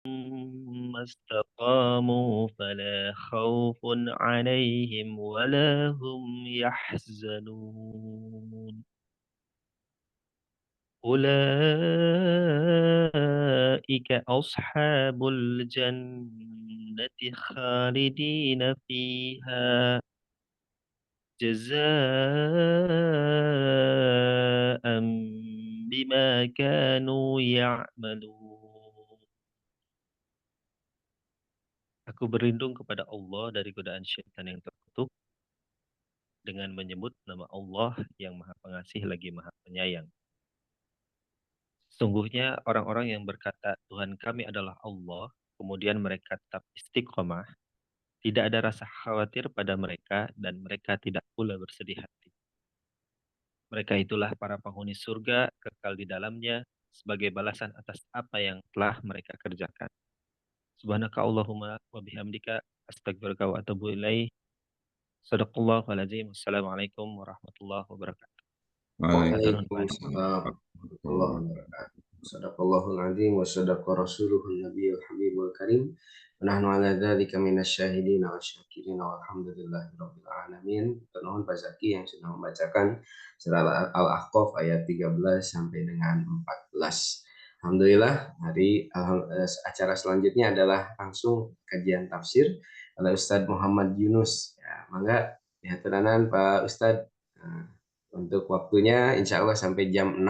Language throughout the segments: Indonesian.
ثم استقاموا فلا خوف عليهم ولا هم يحزنون أولئك أصحاب الجنة خالدين فيها جزاء بما كانوا يعملون. Aku berlindung kepada Allah dari godaan syaitan yang terkutuk dengan menyebut nama Allah yang Maha Pengasih lagi Maha Penyayang. Sesungguhnya orang-orang yang berkata Tuhan kami adalah Allah, kemudian mereka tetap istiqomah, tidak ada rasa khawatir pada mereka dan mereka tidak pula bersedih hati. Mereka itulah para penghuni surga, kekal di dalamnya sebagai balasan atas apa yang telah mereka kerjakan. Subhanaka Allahumma wa bihamdika astaghfiruka wa atubu ilaih. Shadaqallahul azim. Wassalamualaikum warahmatullahi wabarakatuh. Matur nuwun panjenengan. Waalaikumsalam warahmatullahi wabarakatuh. Sadaqallahul azim wa sadaqa rasuluhun nabiyul habibul karim. Wa nahnu ala dzalika minasyahidin wa syakirin walhamdulillahi rabbil alamin. Nuhun Pak Zaki yang sudah membacakan surah Al-Ahqaf ayat 13 sampai dengan 14. Alhamdulillah, acara selanjutnya adalah langsung kajian tafsir oleh Ustadz Muhammad Yunus. Ya, mangga dihaturanan Pak Ustadz. Nah, untuk waktunya insya Allah sampai jam 6.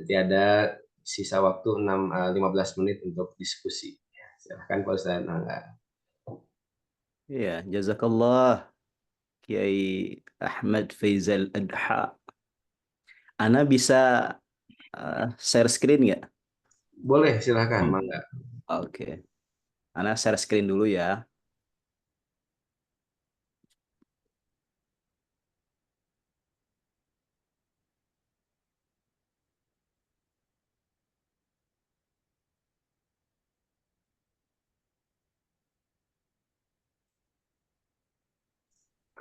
Nanti ada sisa waktu 15 menit untuk diskusi. Ya, silahkan Pak Ustadz. Ya, jazakallah Kiai Ahmad Faizal Adha. Ana bisa share screen nggak? Boleh, silahkan. Mangga. Oke. Ana share screen dulu ya.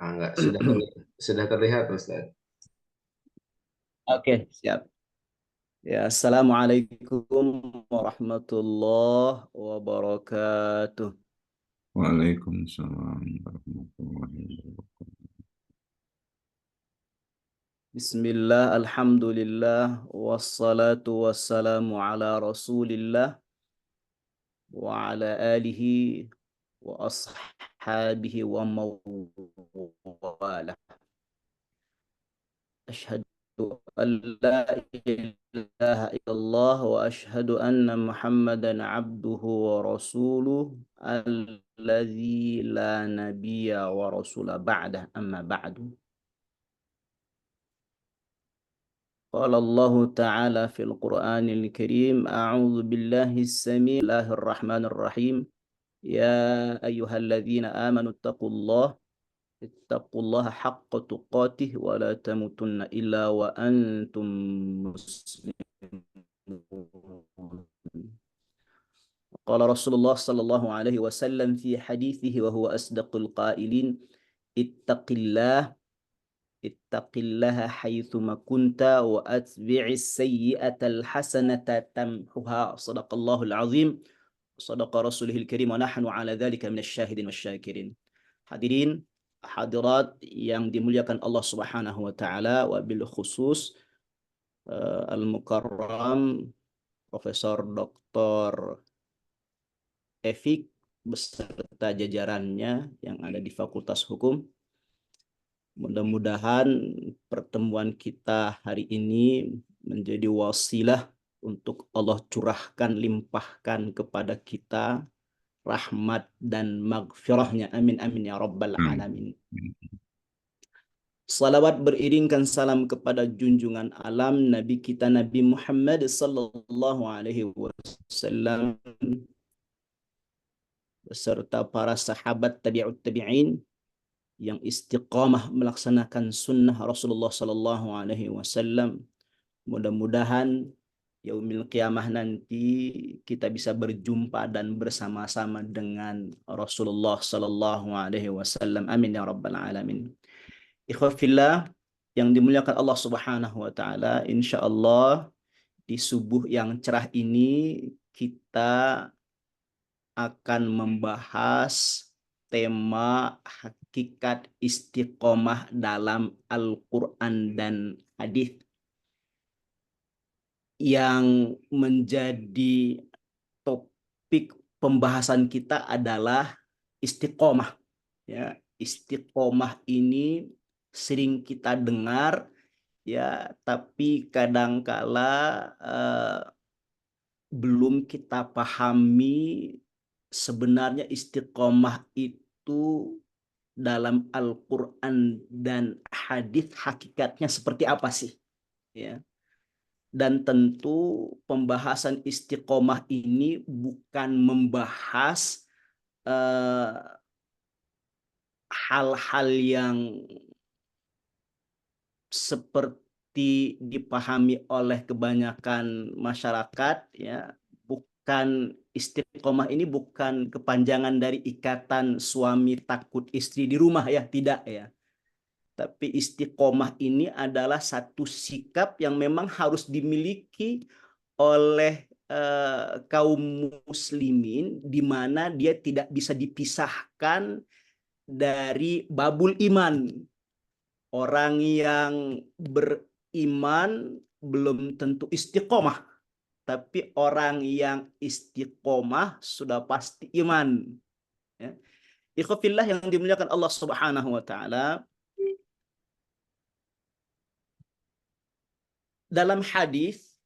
Enggak, sudah terlihat Ustaz. Oke, siap. Ya, Assalamualaikum warahmatullahi wabarakatuh. Waalaikumsalam warahmatullahi wabarakatuh. Bismillah, alhamdulillah, wassalatu wassalamu ala rasulillah wa ala alihi wa ashabihi wa mawalah. Asyhadu an la ilaha illallah wa asyhadu anna Muhammadan abduhu wa rasuluh alladzi la nabiyya wa rasula ba'dah amma ba'du. قال الله تعالى في القرآن الكريم أعوذ بالله السميع الله الرحمن الرحيم يا أيها الذين آمنوا اتقوا الله حق تقاته ولا تموتن إلا وأنتم مسلمون. قال رسول الله صلى الله عليه وسلم في حديثه وهو أصدق القائلين اتق الله حيثما كنت وأتبع السيئة الحسنة تمحها. صدق الله العظيم صدق رسوله الكريم ونحن على ذلك من الشاهدين والشاكرين. Hadirin hadirat yang dimuliakan Allah Subhanahu wa taala, wabil khusus Al-Mukarram Profesor Dr. Efik beserta jajarannya yang ada di Fakultas Hukum. Mudah-mudahan pertemuan kita hari ini menjadi wasilah untuk Allah curahkan, limpahkan kepada kita rahmat dan maghfirahnya. Amin amin ya rabbal alamin. Salawat beriringkan salam kepada junjungan alam Nabi kita Nabi Muhammad sallallahu alaihi wasallam beserta para sahabat tabi'ut tabi'in yang istiqamah melaksanakan sunnah Rasulullah sallallahu alaihi wasallam. Mudah-mudahan yaumil qiyamah nanti kita bisa berjumpa dan bersama-sama dengan Rasulullah sallallahu alaihi wasallam. Amin ya rabbal alamin. Ikhwafillah yang dimuliakan Allah Subhanahu wa taala, insyaallah di subuh yang cerah ini kita akan membahas tema hakikat istiqomah dalam Al-Quran dan hadis. Yang menjadi topik pembahasan kita adalah istiqomah. Ya, istiqomah ini sering kita dengar, ya, tapi kadangkala belum kita pahami sebenarnya istiqomah itu dalam Al-Quran dan hadis hakikatnya seperti apa sih, ya. Dan tentu pembahasan istiqomah ini bukan membahas hal-hal yang seperti dipahami oleh kebanyakan masyarakat, ya. Bukan, istiqomah ini bukan kepanjangan dari ikatan suami takut istri di rumah, ya, tidak, ya. Tapi istiqomah ini adalah satu sikap yang memang harus dimiliki oleh kaum muslimin, di mana dia tidak bisa dipisahkan dari babul iman. Orang yang beriman belum tentu istiqomah, tapi orang yang istiqomah sudah pasti iman. Ya. Ikhwafillah yang dimuliakan Allah Subhanahu wa taala, dalam hadis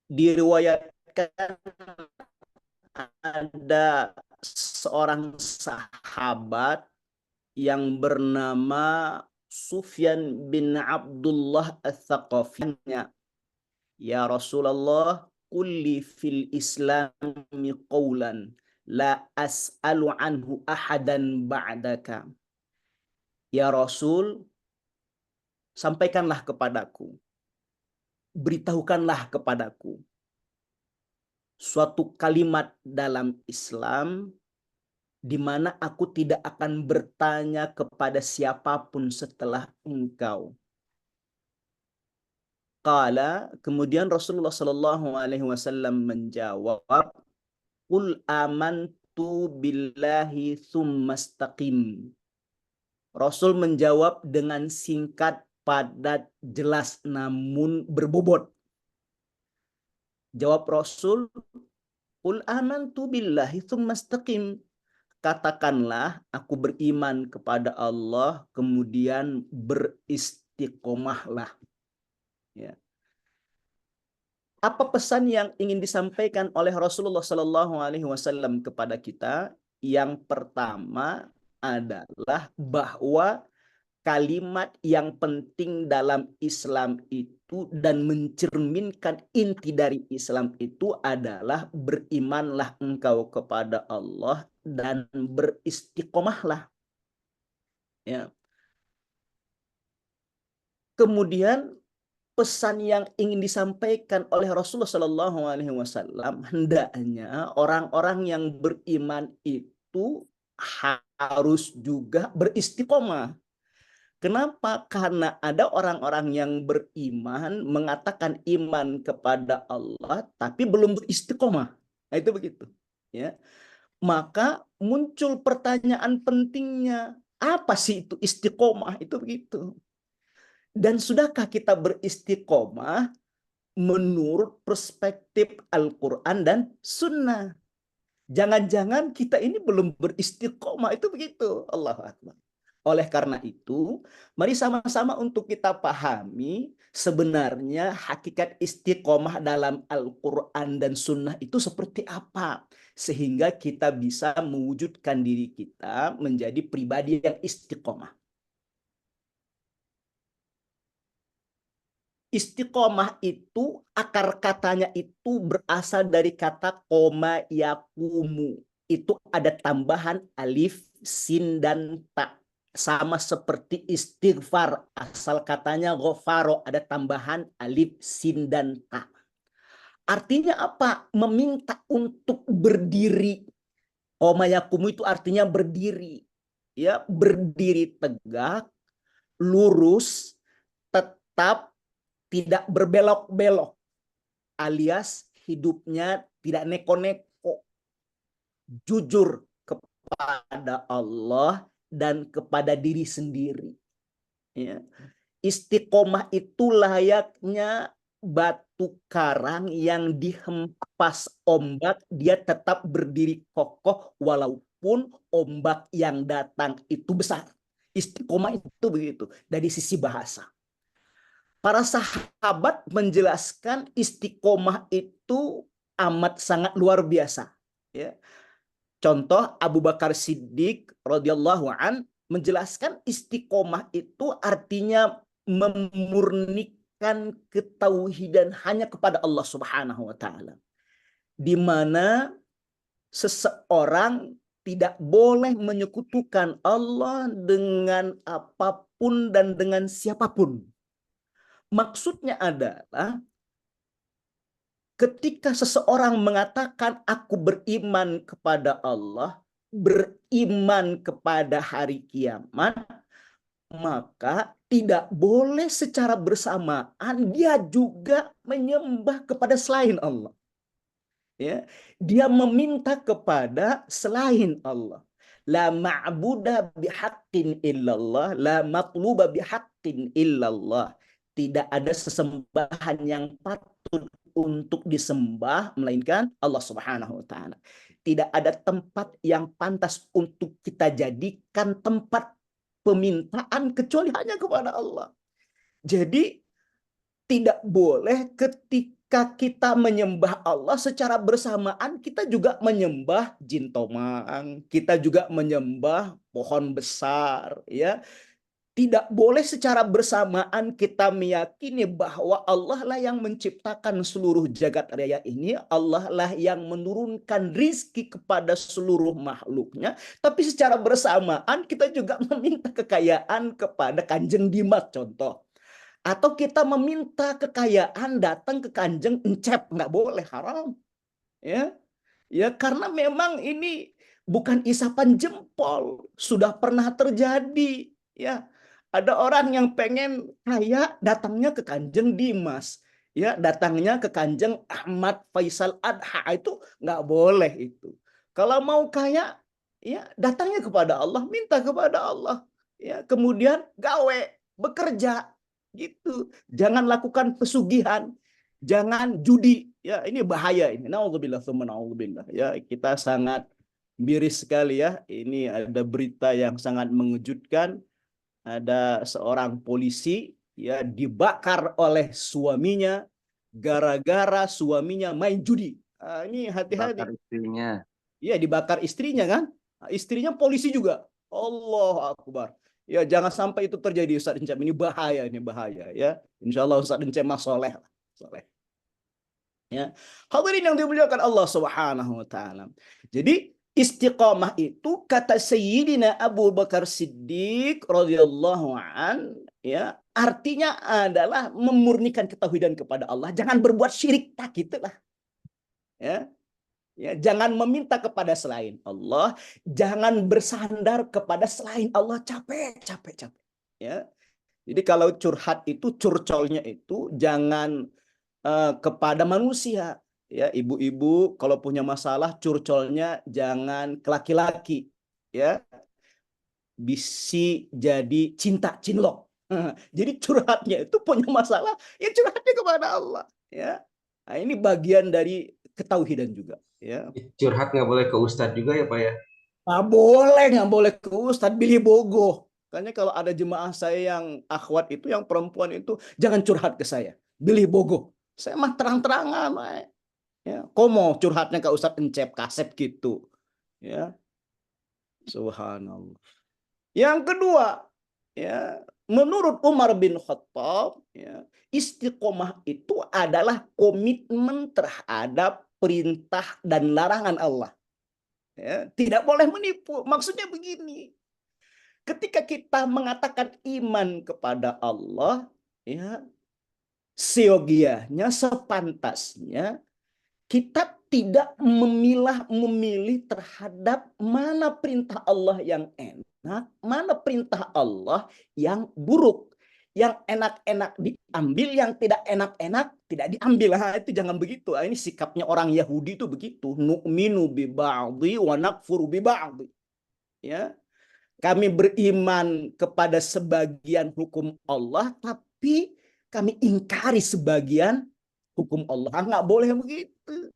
diriwayatkan ada seorang sahabat yang bernama Sufyan bin Abdullah Ats-Tsaqafi. Ya Rasulullah, kulli fil islami qawlan la as'alu anhu ahadan ba'daka. Ya Rasul, sampaikanlah kepadaku, beritahukanlah kepadaku suatu kalimat dalam Islam di mana aku tidak akan bertanya kepada siapapun setelah engkau. Qala, kemudian Rasulullah Shallallahu Alaihi Wasallam menjawab, Qul amantu billahi tsumastaqim. Rasul menjawab dengan singkat, padat, jelas, namun berbobot. Jawab Rasul, Qul amantu billahi tsumastaqim. Katakanlah, aku beriman kepada Allah, kemudian beristiqomahlah. Ya. Apa pesan yang ingin disampaikan oleh Rasulullah Shallallahu Alaihi Wasallam kepada kita? Yang pertama adalah bahwa kalimat yang penting dalam Islam itu dan mencerminkan inti dari Islam itu adalah berimanlah engkau kepada Allah dan beristiqomahlah. Ya. Kemudian pesan yang ingin disampaikan oleh Rasulullah Shallallahu Alaihi Wasallam, hendaknya orang-orang yang beriman itu harus juga beristiqomah. Kenapa? Karena ada orang-orang yang beriman mengatakan iman kepada Allah tapi belum beristiqomah. Nah, itu begitu, ya. Maka muncul pertanyaan pentingnya, apa sih itu istiqomah? Itu begitu. Dan sudahkah kita beristiqomah menurut perspektif Al-Quran dan Sunnah? Jangan-jangan kita ini belum beristiqomah, itu begitu. Allahu Akbar. Oleh karena itu, mari sama-sama untuk kita pahami sebenarnya hakikat istiqomah dalam Al-Quran dan Sunnah itu seperti apa. Sehingga kita bisa mewujudkan diri kita menjadi pribadi yang istiqomah. Istiqomah itu, akar katanya itu berasal dari kata koma yakumu. Itu ada tambahan alif, sin, dan ta. Sama seperti istighfar, asal katanya ghafaro, ada tambahan alif, sin, dan ta. Artinya apa? Meminta untuk berdiri. Koma yakumu itu artinya berdiri. Ya, berdiri tegak, lurus, tetap, tidak berbelok-belok, alias hidupnya tidak neko-neko, jujur kepada Allah dan kepada diri sendiri. Ya. Istiqomah itu layaknya batu karang yang dihempas ombak, dia tetap berdiri kokoh walaupun ombak yang datang itu besar. Istiqomah itu begitu dari sisi bahasa. Para sahabat menjelaskan istiqomah itu amat sangat luar biasa. Ya. Contoh Abu Bakar Siddiq radhiyallahu an menjelaskan istiqomah itu artinya memurnikan ketauhidan hanya kepada Allah Subhanahu wa taala. Di mana seseorang tidak boleh menyekutukan Allah dengan apapun dan dengan siapapun. Maksudnya adalah ketika seseorang mengatakan aku beriman kepada Allah, beriman kepada hari kiamat, maka tidak boleh secara bersamaan dia juga menyembah kepada selain Allah. Ya, dia meminta kepada selain Allah. La ma'buda bihaqqin illallah, la matluba bihaqqin illallah. Tidak ada sesembahan yang patut untuk disembah melainkan Allah Subhanahu wa taala. Tidak ada tempat yang pantas untuk kita jadikan tempat permintaan kecuali hanya kepada Allah. Jadi tidak boleh ketika kita menyembah Allah secara bersamaan kita juga menyembah jin tomang, kita juga menyembah pohon besar, ya. Tidak boleh secara bersamaan kita meyakini bahwa Allah lah yang menciptakan seluruh jagat raya ini, Allah lah yang menurunkan rizki kepada seluruh makhluknya, tapi secara bersamaan kita juga meminta kekayaan kepada Kanjeng Dimas contoh. Atau kita meminta kekayaan datang ke Kanjeng Encep, nggak boleh, haram. Ya, ya karena memang ini bukan isapan jempol, sudah pernah terjadi, ya. Ada orang yang pengen kaya datangnya ke Kanjeng Dimas, ya, datangnya ke Kanjeng Ahmad Faisal Adha, itu nggak boleh itu. Kalau mau kaya, ya datangnya kepada Allah, minta kepada Allah, ya, kemudian gawe, bekerja, gitu. Jangan lakukan pesugihan, jangan judi, ya, ini bahaya ini. Nauzubillah tsumma nauzubillah, ya, kita sangat miris sekali, ya. Ini ada berita yang sangat mengejutkan. Ada seorang polisi, ya, dibakar oleh suaminya gara-gara suaminya main judi. Ini hati-hati. Bakar istrinya. Iya, dibakar istrinya kan? Istrinya polisi juga. Allah Akbar. Ya, jangan sampai itu terjadi, Ustaz Encep. Ini bahaya, ya. Insya Allah Ustaz Encep mah soleh. Ya. Hadirin yang dimuliakan Allah Subhanahu wa taala. Jadi istiqamah itu kata Sayyidina Abu Bakar Siddiq radhiyallahu an, ya, artinya adalah memurnikan ketauhidan kepada Allah, jangan berbuat syirik, tak gitulah. Ya. Ya, jangan meminta kepada selain Allah, jangan bersandar kepada selain Allah, capek. Ya. Jadi kalau curhat itu, curcolnya itu jangan kepada manusia, ya. Ibu-ibu kalau punya masalah curcolnya jangan ke laki-laki, ya, bisi jadi cinta cinlok. Jadi curhatnya itu punya masalah, ya curhatnya kepada Allah, ya. Nah, ini bagian dari ketauhidan juga, ya. Curhat nggak boleh ke Ustadz juga ya Pak ya? Nggak boleh ke Ustadz, Billy Bogo. Makanya kalau ada jemaah saya yang akhwat itu, yang perempuan itu, jangan curhat ke saya, Billy Bogo. Saya mah terang-terangan, ya. Kok mau curhatnya ke Ustadz Encep, Kasep gitu, ya. Subhanallah. Yang kedua, ya, menurut Umar bin Khattab, ya, istiqomah itu adalah komitmen terhadap perintah dan larangan Allah. Ya, tidak boleh menipu. Maksudnya begini, ketika kita mengatakan iman kepada Allah, ya, seyogianya, sepantasnya kita tidak memilih terhadap mana perintah Allah yang enak, mana perintah Allah yang buruk. yang enak-enak diambil, yang tidak enak-enak tidak diambil. Itu jangan begitu. Ini sikapnya orang Yahudi itu begitu. Nu'minu bi ba'dhi wa nakfuru bi ba'dhi. Ya. Kami beriman kepada sebagian hukum Allah, tapi kami ingkari sebagian hukum Allah. Nggak boleh begitu.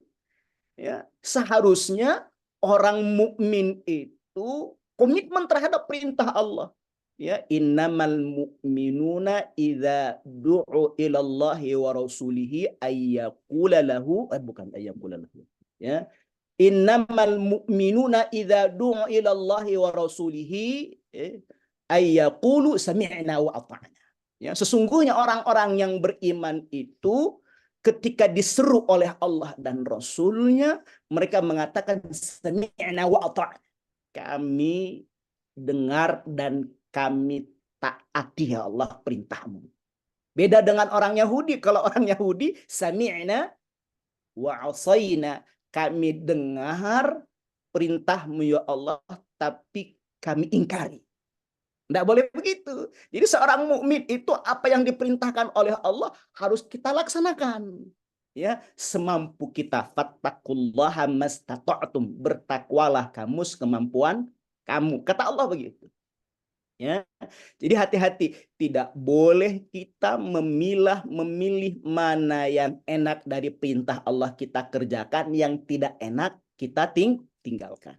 Ya, seharusnya orang mukmin itu komitmen terhadap perintah Allah. Ya, innamal mu'minuna idza du'u ilallahi wa rasulihi ayyaqula lahu, bukan ayyaqula lahu. Ya, innamal mu'minuna idza du'u ilallahi wa rasulihi ayyaqulu sami'na wa ata'na. Ya, sesungguhnya orang-orang yang beriman itu ketika diseru oleh Allah dan Rasulnya, mereka mengatakan sami'na wa ata'na. Kami dengar dan kami taati ya Allah perintahmu. Beda dengan orang Yahudi. Kalau orang Yahudi sami'na wa asayna. Kami dengar perintahmu ya Allah, tapi kami ingkari. Tidak boleh begitu. Jadi seorang mukmin itu apa yang diperintahkan oleh Allah harus kita laksanakan. Ya, semampu kita. Fattaqullaha mastata'tum. Bertakwalah kamu sekemampuan kamu. Kata Allah begitu. Ya, jadi hati-hati, tidak boleh kita memilih mana yang enak dari perintah Allah kita kerjakan, yang tidak enak kita tinggalkan.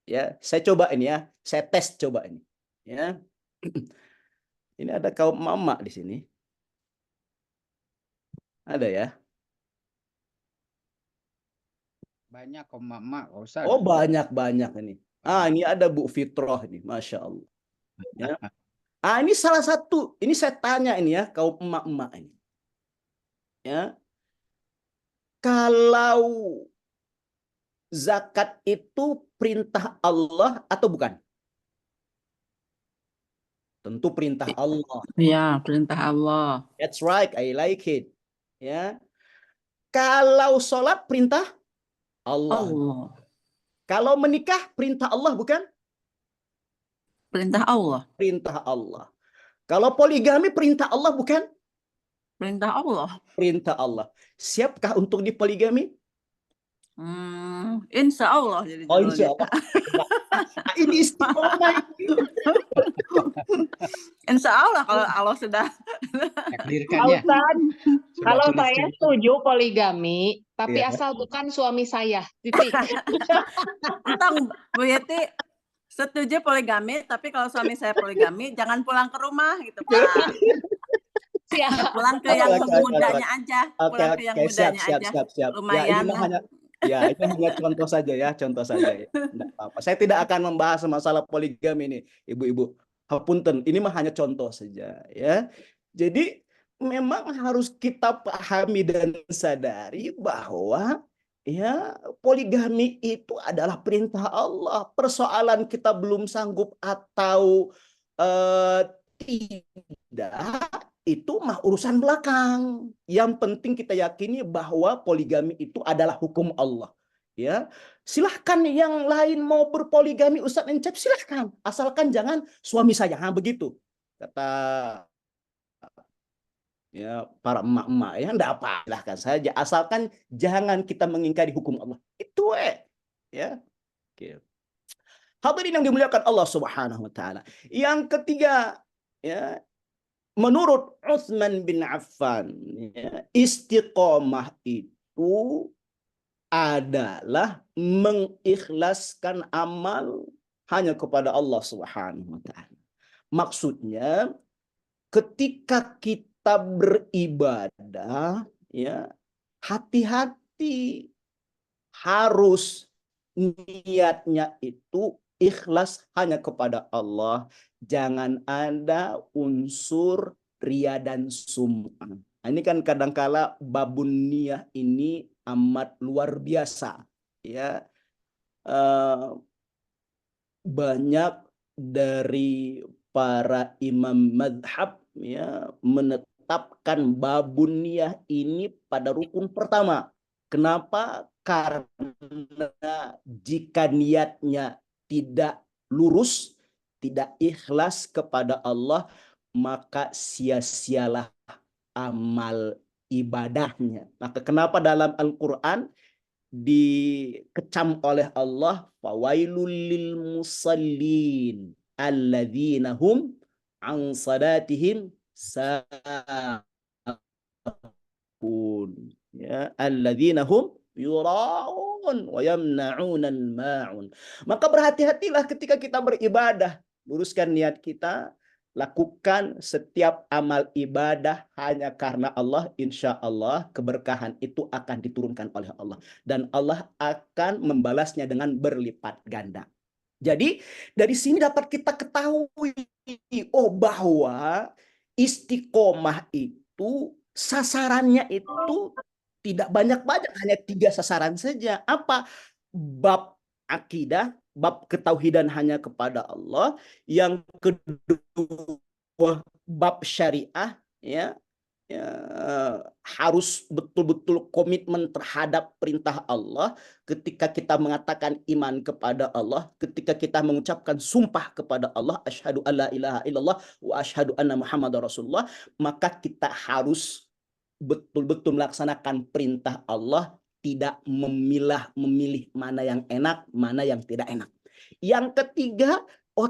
Ya, saya coba ini ya, saya tes coba ini. Ya, ini ada kaum mama di sini, ada ya? Banyak kok mama, Ustaz. Oh banyak ini. Ini ada Bu Fitroh ini, Masya Allah. Ya. Ini salah satu, ini saya tanya ini ya, kaum emak-emak ini. Ya. Kalau zakat itu perintah Allah atau bukan? Tentu perintah Allah. Ya, perintah Allah. That's right, I like it. Ya. Kalau sholat perintah Allah. Kalau menikah perintah Allah bukan? Perintah Allah. Perintah Allah. Kalau poligami perintah Allah bukan? Perintah Allah. Perintah Allah. Siapkah untuk dipoligami? Insya Allah. Jadi Oh insya Allah. Ini istiqomah. Insya Allah kalau Allah sudah. Kalau saya setuju poligami, tapi asal bukan suami saya. Entang Bu Yeti setuju poligami, tapi kalau suami saya poligami, jangan pulang ke rumah gitu Pak. Siap. Pulang ke yang mudanya aja. Pulang ke yang mudanya aja. Siap. Lumayan. Ya, ini hanya contoh saja ya, contoh saja. Ya. Nggak apa-apa. Saya tidak akan membahas masalah poligami ini, ibu-ibu. Hapunten, ini mah hanya contoh saja ya. Jadi memang harus kita pahami dan sadari bahwa ya poligami itu adalah perintah Allah. Persoalan kita belum sanggup atau tidak, itu mah urusan belakang. Yang penting kita yakini bahwa poligami itu adalah hukum Allah. Ya, silahkan yang lain mau berpoligami, Ustadz Encep silahkan, asalkan jangan suami saya. Begitu kata ya para emak-emak ya, enggak apa, silahkan saja, asalkan jangan kita mengingkari hukum Allah. Itu ya. Oke. Hadirin yang dimuliakan Allah Subhanahu wa taala. Yang ketiga ya, menurut Utsman bin Affan ya, istiqomah itu adalah mengikhlaskan amal hanya kepada Allah Subhanahu wa taala. Maksudnya ketika kita beribadah ya, hati-hati, harus niatnya itu ikhlas hanya kepada Allah, jangan ada unsur ria dan sum'ah. Ini kan kadangkala babun niyah ini amat luar biasa ya. Banyak dari para imam madhab ya menetapkan babun niyah ini pada rukun pertama. Kenapa? Karena jika niatnya tidak lurus, tidak ikhlas kepada Allah, maka sia-sialah amal ibadahnya. Maka kenapa dalam Al-Quran dikecam oleh Allah, fawailul lil musallin alladzina hum an salatihim sahun, ya, alladzina hum yura'un wa yamna'unal ma'un. Maka berhati-hatilah ketika kita beribadah, luruskan niat kita, lakukan setiap amal ibadah hanya karena Allah, insya Allah keberkahan itu akan diturunkan oleh Allah. Dan Allah akan membalasnya dengan berlipat ganda. Jadi dari sini dapat kita ketahui bahwa istiqomah itu sasarannya itu tidak banyak-banyak, hanya 3 sasaran saja. Apa? Bab akidah, bab ketauhidan hanya kepada Allah. Yang kedua bab syariah, ya, harus betul-betul komitmen terhadap perintah Allah. Ketika kita mengatakan iman kepada Allah, ketika kita mengucapkan sumpah kepada Allah, asyhadu alla ilaha illallah wa asyhadu anna muhammadar rasulullah, maka kita harus betul-betul melaksanakan perintah Allah, tidak memilih mana yang enak, mana yang tidak enak. Yang ketiga,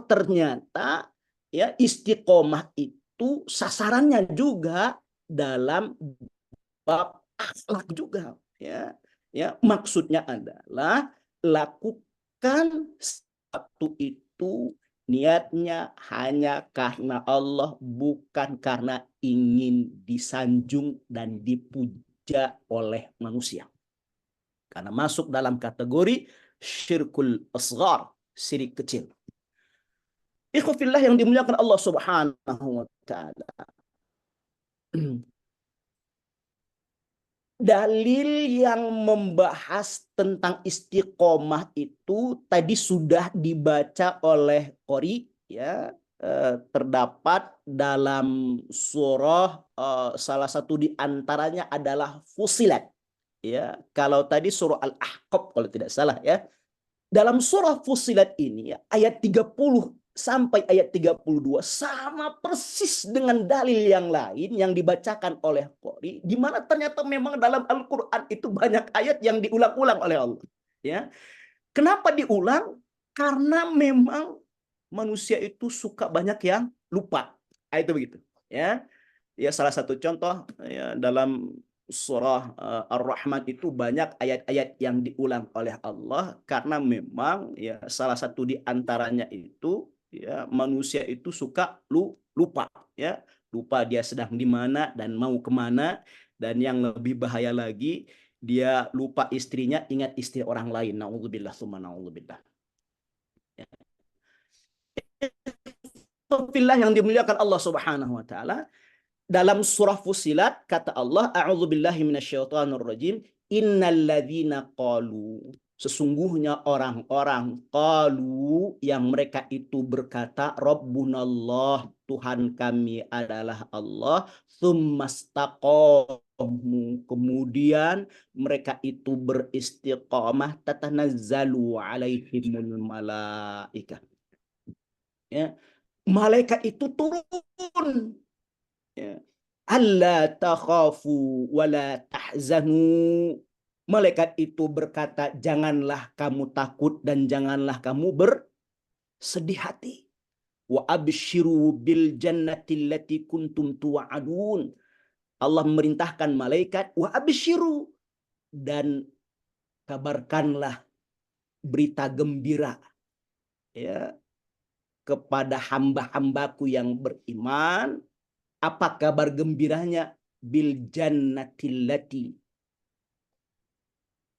ternyata ya istiqomah itu sasarannya juga dalam bab akhlak juga, ya. Ya, maksudnya adalah lakukan satu itu niatnya hanya karena Allah, bukan karena ingin disanjung dan dipuja oleh manusia. Karena masuk dalam kategori syirkul asghar, syirik kecil. Ikhwafillah yang dimuliakan Allah Subhanahu wa taala. Dalil yang membahas tentang istiqomah itu tadi sudah dibaca oleh qori, ya, terdapat dalam surah, salah satu di antaranya adalah Fussilat, ya. Kalau tadi surah Al-Ahqaf kalau tidak salah, ya. Dalam surah Fussilat ini, ya, ayat 30 sampai ayat 32 sama persis dengan dalil yang lain yang dibacakan oleh qori, di mana ternyata memang dalam Al-Qur'an itu banyak ayat yang diulang-ulang oleh Allah, ya. Kenapa diulang? Karena memang manusia itu suka banyak yang lupa. Itu begitu, ya. Ya, salah satu contoh, ya, dalam surah Ar-Rahman itu banyak ayat-ayat yang diulang oleh Allah karena memang, ya, salah satu di antaranya itu, ya, manusia itu suka lupa, ya, lupa dia sedang di mana dan mau kemana, dan yang lebih bahaya lagi dia lupa istrinya, ingat istri orang lain. Naudzubillah summa naudzubillah. Ya. Yang dimuliakan Allah Subhanahu wa taala, dalam surah Fussilat kata Allah, a'udzubillahi minasyaitonir rajim, innalladzina qalu, sesungguhnya orang-orang qalu yang mereka itu berkata, rabbunallah, Tuhan kami adalah Allah, tsummastaqamu, kemudian mereka itu beristiqamah, tatanazzalu alaihimul malaikah, ya, malaikat itu turun, ya. Alla takhafu wala tahzanu. Malaikat itu berkata, janganlah kamu takut dan janganlah kamu bersedih hati. Wa abshiru bil jannati allati kuntum tu'adun. Allah memerintahkan malaikat, wa abshiru, dan kabarkanlah berita gembira, ya, kepada hamba-hambaku yang beriman. Apa kabar gembiranya? Bil jannatil lati,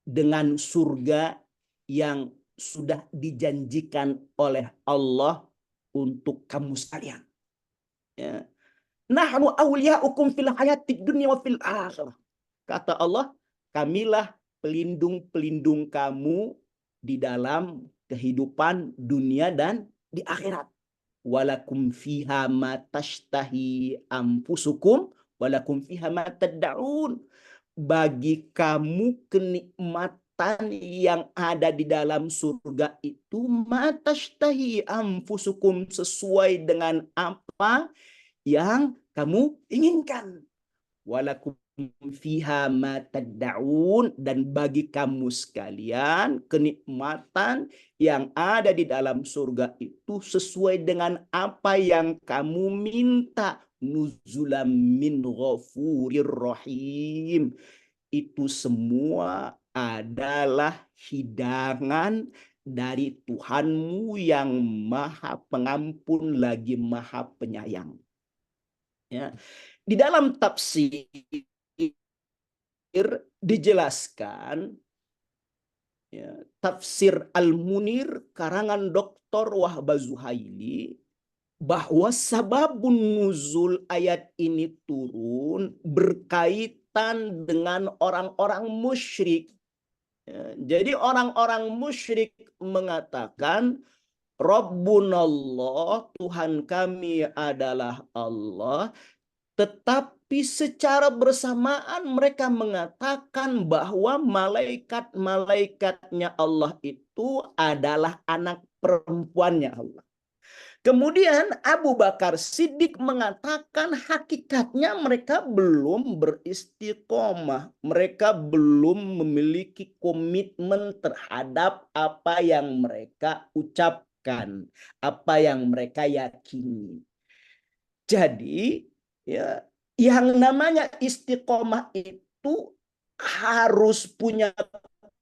dengan surga yang sudah dijanjikan oleh Allah untuk kamu sekalian, ya. Nahnu awliyaukum fil hayatid dunya wa fil akhirah. Kata Allah, kamilah pelindung-pelindung kamu di dalam kehidupan dunia dan di akhirat. Walakum fiha ma tashtahi anfusukum walakum fiha ma tad'un. Bagi kamu kenikmatan yang ada di dalam surga itu ma tashtahi anfusukum, sesuai dengan apa yang kamu inginkan. Walakum fiha ma tad'un, dan bagi kamu sekalian kenikmatan yang ada di dalam surga itu sesuai dengan apa yang kamu minta. Nuzulam min ghafurir rahim. Itu semua adalah hidangan dari Tuhanmu yang Maha Pengampun lagi Maha Penyayang. Ya. Di dalam tafsir dijelaskan, ya, tafsir Al-Munir karangan Dr. Wahbah Zuhaili, bahwa sababun nuzul ayat ini turun berkaitan dengan orang-orang musyrik. Ya, jadi orang-orang musyrik mengatakan Rabbunallah, Tuhan kami adalah Allah, tetapi secara bersamaan mereka mengatakan bahwa malaikat-malaikatnya Allah itu adalah anak perempuannya Allah. Kemudian Abu Bakar Siddiq mengatakan hakikatnya mereka belum beristiqomah. Mereka belum memiliki komitmen terhadap apa yang mereka ucapkan, apa yang mereka yakini. Jadi, ya, yang namanya istiqomah itu harus punya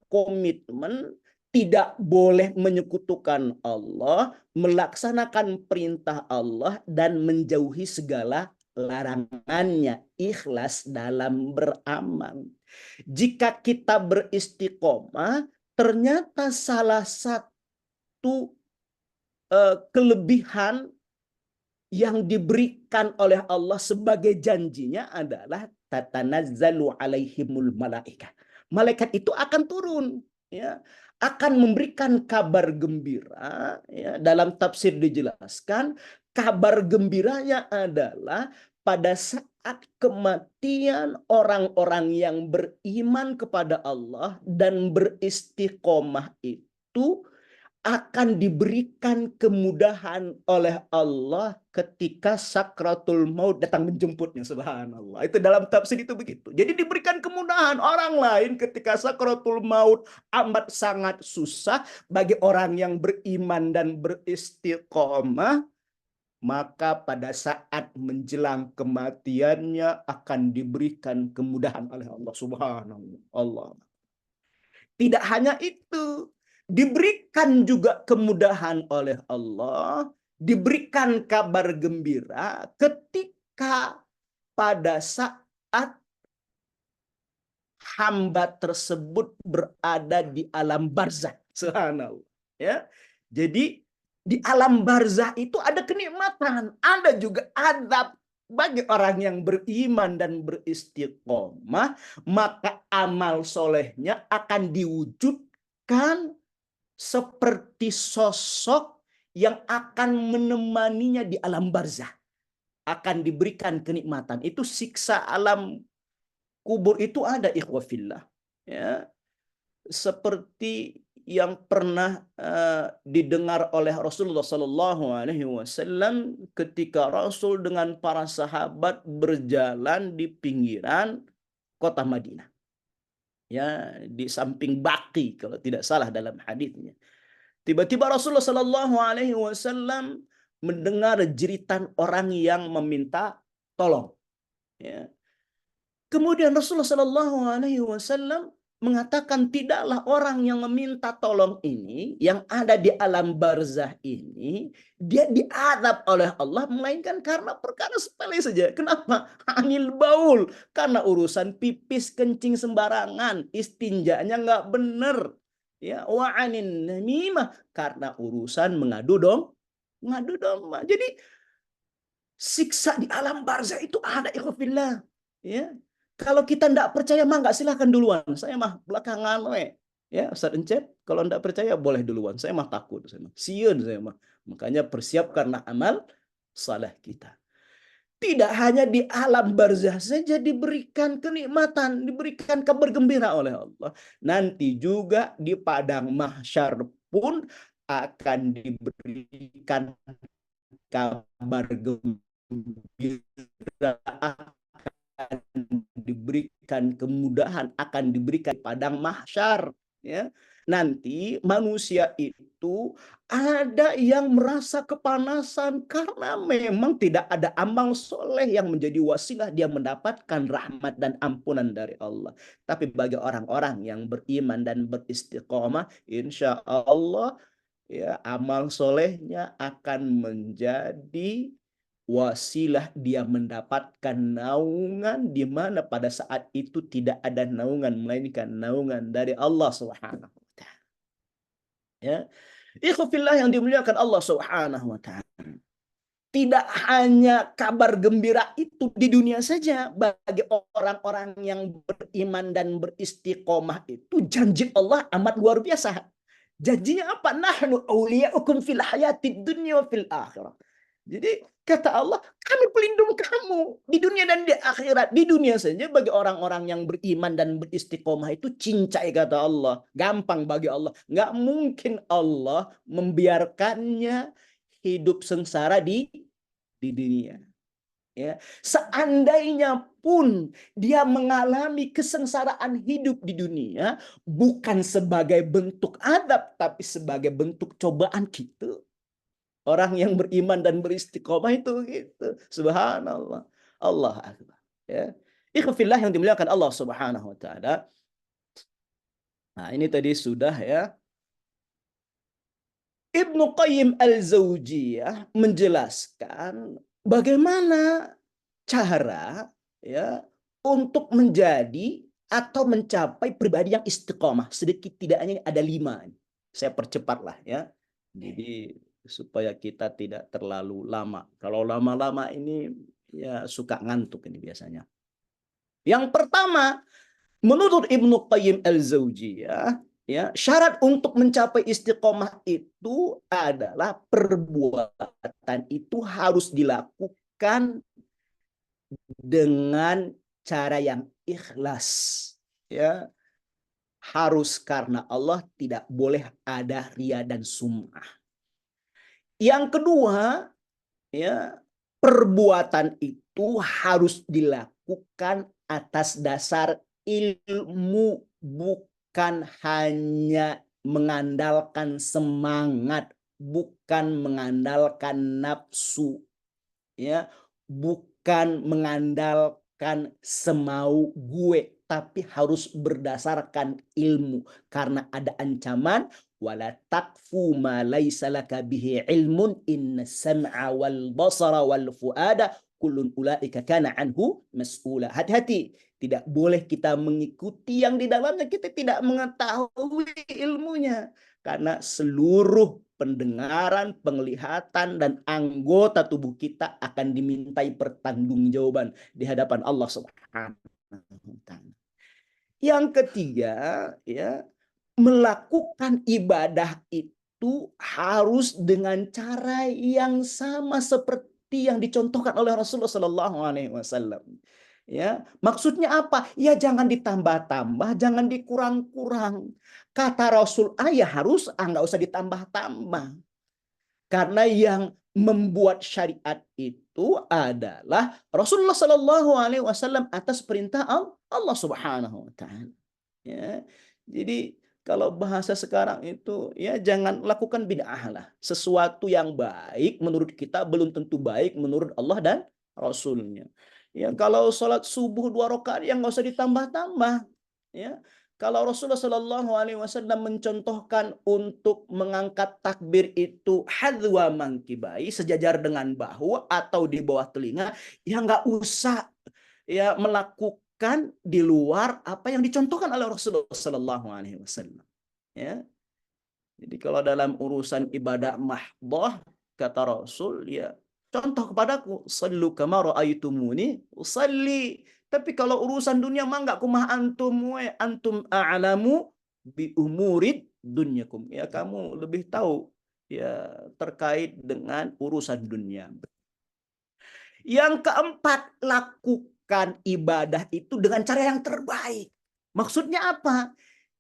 komitmen, tidak boleh menyekutukan Allah, melaksanakan perintah Allah, dan menjauhi segala larangannya, ikhlas dalam beramal. Jika kita beristiqomah, ternyata salah satu kelebihan yang diberikan oleh Allah sebagai janjinya adalah tatanazzalu alaihimul malaikah. Malaikat itu akan turun, ya, akan memberikan kabar gembira, ya. Dalam tafsir dijelaskan kabar gembiranya adalah pada saat kematian orang-orang yang beriman kepada Allah dan beristiqomah itu akan diberikan kemudahan oleh Allah ketika sakratul maut datang menjemputnya. Subhanallah. Itu dalam tafsir itu begitu. Jadi diberikan kemudahan. Orang lain ketika sakratul maut amat sangat susah, bagi orang yang beriman dan beristiqomah, maka pada saat menjelang kematiannya akan diberikan kemudahan oleh Allah Subhanallah. Tidak hanya itu, diberikan juga kemudahan oleh Allah, diberikan kabar gembira ketika pada saat hamba tersebut berada di alam barzah. Subhanallah. Ya. Jadi di alam barzah itu ada kenikmatan, ada juga adab. Bagi orang yang beriman dan beristiqomah, maka amal solehnya akan diwujudkan seperti sosok yang akan menemaninya di alam barzah. Akan diberikan kenikmatan. Itu siksa alam kubur itu ada, ikhwafillah. Ya. Seperti yang pernah didengar oleh Rasulullah SAW ketika Rasul dengan para sahabat berjalan di pinggiran kota Madinah, ya, di samping Baqi kalau tidak salah dalam hadisnya. Tiba-tiba Rasulullah SAW mendengar jeritan orang yang meminta tolong. Ya. Kemudian Rasulullah SAW mengatakan tidaklah orang yang meminta tolong ini yang ada di alam barzah ini dia diadab oleh Allah melainkan karena perkara sepele saja. Kenapa? Anil baul, karena urusan pipis kencing sembarangan, istinjanya nggak bener. Ya, wa anin namimah, karena urusan mengadu domba. Jadi siksa di alam barzah itu ada, ikhwafillah. Ya. Kalau kita tidak percaya mah nggak silahkan duluan. Saya mah belakangan we. Ya, Ustaz Encep, kalau tidak percaya boleh duluan. Saya mah takut, saya mah sieun saya mah. Makanya persiapkanlah amal saleh kita. Tidak hanya di alam barzah saja diberikan kenikmatan, diberikan kabar gembira oleh Allah. Nanti juga di padang mahsyar pun akan diberikan kabar gembira gembira, akan diberikan kemudahan, akan diberikan padang mahsyar, ya. Nanti manusia itu ada yang merasa kepanasan karena memang tidak ada amal soleh yang menjadi wasilah dia mendapatkan rahmat dan ampunan dari Allah. Tapi bagi orang-orang yang beriman dan beristiqomah, insya Allah ya amal solehnya akan menjadi wasilah dia mendapatkan naungan di mana pada saat itu tidak ada naungan melainkan naungan dari Allah Subhanahu wa taala. Ya. Ikhwafillah yang dimuliakan Allah Subhanahu wa taala. Tidak hanya kabar gembira itu di dunia saja bagi orang-orang yang beriman dan beristiqomah itu janji Allah amat luar biasa. Janjinya apa? Nahnu awliya'ukum fil hayatid dunya wa fil akhirah. Jadi kata Allah, kami pelindung kamu di dunia dan di akhirat. Di dunia saja bagi orang-orang yang beriman dan beristiqomah itu cincai kata Allah. Gampang bagi Allah. Nggak mungkin Allah membiarkannya hidup sengsara di dunia. Ya, seandainya pun dia mengalami kesengsaraan hidup di dunia bukan sebagai bentuk adab tapi sebagai bentuk cobaan kita. Orang yang beriman dan beristiqomah itu gitu. Subhanallah. Allah akbar. Ya. Ikhwafillah yang dimuliakan Allah Subhanahu wa taala. Nah, ini tadi sudah ya. Ibnu Qayyim al-Zaujiyah menjelaskan bagaimana cara ya untuk menjadi atau mencapai pribadi yang istiqomah. Sedikit tidaknya ada 5. Saya percepatlah ya. Jadi supaya kita tidak terlalu lama. Kalau lama-lama ini ya suka ngantuk ini biasanya. Yang pertama, menurut Ibnu Qayyim al-Zaujiyah, ya, syarat untuk mencapai istiqomah itu adalah perbuatan itu harus dilakukan dengan cara yang ikhlas, ya. Harus karena Allah, tidak boleh ada ria dan sum'ah. Yang kedua, ya, perbuatan itu harus dilakukan atas dasar ilmu, bukan hanya mengandalkan semangat, bukan mengandalkan nafsu, ya, bukan mengandalkan semau gue, tapi harus berdasarkan ilmu karena ada ancaman wala taqfu ma laisa laka bihi ilmun inna sam'a wal basara wal fuada kullun ulaika kana anhu mas'ula. Hati-hati, tidak boleh kita mengikuti yang di dalamnya kita tidak mengetahui ilmunya karena seluruh pendengaran, penglihatan dan anggota tubuh kita akan dimintai pertanggungjawaban di hadapan Allah Subhanahu wa taala. Yang ketiga, ya, melakukan ibadah itu harus dengan cara yang sama seperti yang dicontohkan oleh Rasulullah Sallallahu Alaihi Wasallam. Ya, maksudnya apa? Ya jangan ditambah-tambah, jangan dikurang-kurang. Kata Rasul, ya harus nggak usah ditambah-tambah. Karena yang membuat syariat itu adalah Rasulullah Sallallahu Alaihi Wasallam atas perintah Allah Subhanahu Wa Taala. Ya, jadi kalau bahasa sekarang itu ya jangan lakukan bid'ah lah. Sesuatu yang baik menurut kita belum tentu baik menurut Allah dan Rasulnya. Ya kalau sholat subuh 2 rakaat yang nggak usah ditambah-tambah. Ya kalau Rasulullah Shallallahu Alaihi Wasallam mencontohkan untuk mengangkat takbir itu hadwa mangkibai sejajar dengan bahu atau di bawah telinga, ya nggak usah ya melakukan di luar apa yang dicontohkan oleh Rasulullah Shallallahu Alaihi Wasallam. Ya, jadi kalau dalam urusan ibadah mahdoh kata Rasul ya contoh kepadaku sallu kama ra'aitumuni usalli. Tapi kalau urusan dunia mah enggak kumah antum antum a'lamu bi umurid dunyakum. Ya kamu lebih tahu ya terkait dengan urusan dunia. Yang keempat, lakukan ibadah itu dengan cara yang terbaik. Maksudnya apa?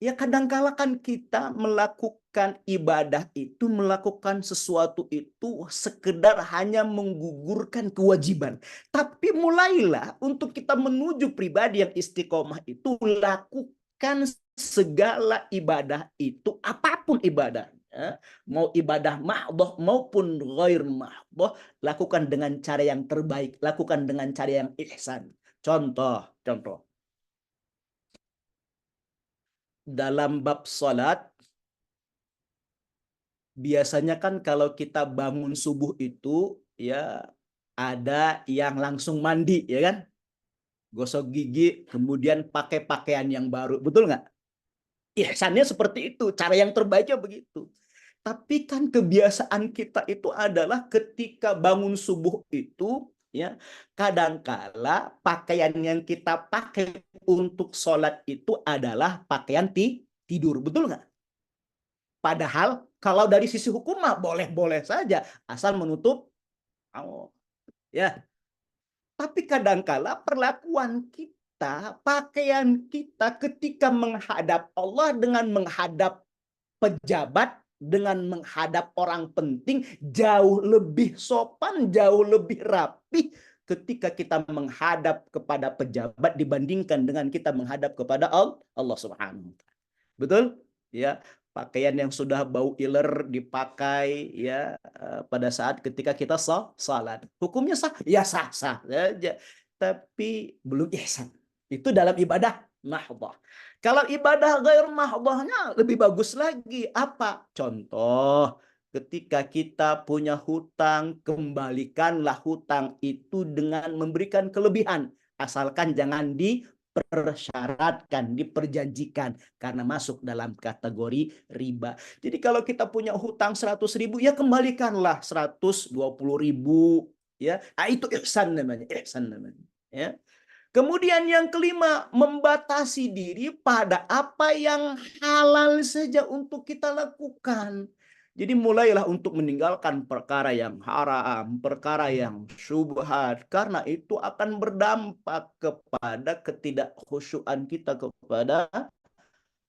Ya kadangkala kan kita melakukan ibadah itu, melakukan sesuatu itu sekedar hanya menggugurkan kewajiban. Tapi mulailah untuk kita menuju pribadi yang istiqomah itu, lakukan segala ibadah itu, apapun ibadahnya, mau ibadah mahdhah maupun ghair mahdhah, lakukan dengan cara yang terbaik, lakukan dengan cara yang ihsan. Contoh. Dalam bab salat, biasanya kan kalau kita bangun subuh itu ya ada yang langsung mandi ya kan, gosok gigi, kemudian pakai pakaian yang baru, betul nggak? Ihsannya seperti itu, cara yang terbaiknya begitu. Tapi kan kebiasaan kita itu adalah ketika bangun subuh itu ya, kadangkala pakaian yang kita pakai untuk sholat itu adalah pakaian tidur, betul nggak? Padahal kalau dari sisi hukum mah boleh-boleh saja asal menutup aurat. Ya. Tapi kadangkala perlakuan kita, pakaian kita ketika menghadap Allah dengan menghadap pejabat, dengan menghadap orang penting jauh lebih sopan, jauh lebih rapi ketika kita menghadap kepada pejabat dibandingkan dengan kita menghadap kepada Allah Subhanahu wa taala. Betul? Ya, pakaian yang sudah bau iler dipakai ya pada saat ketika kita salat. Hukumnya sah? Ya sah-sah saja. Tapi belum ihsan. Itu dalam ibadah mahdhah. Kalau ibadah ghair mahdhahnya lebih bagus lagi. Apa? Contoh, ketika kita punya hutang, kembalikanlah hutang itu dengan memberikan kelebihan. Asalkan jangan dipersyaratkan, diperjanjikan, karena masuk dalam kategori riba. Jadi kalau kita punya hutang 100.000, ya kembalikanlah 120.000. Ya, itu ihsan namanya, Ya. Kemudian yang kelima, membatasi diri pada apa yang halal saja untuk kita lakukan. Jadi mulailah untuk meninggalkan perkara yang haram, perkara yang syubhat, karena itu akan berdampak kepada ketidakkhusyuan kita kepada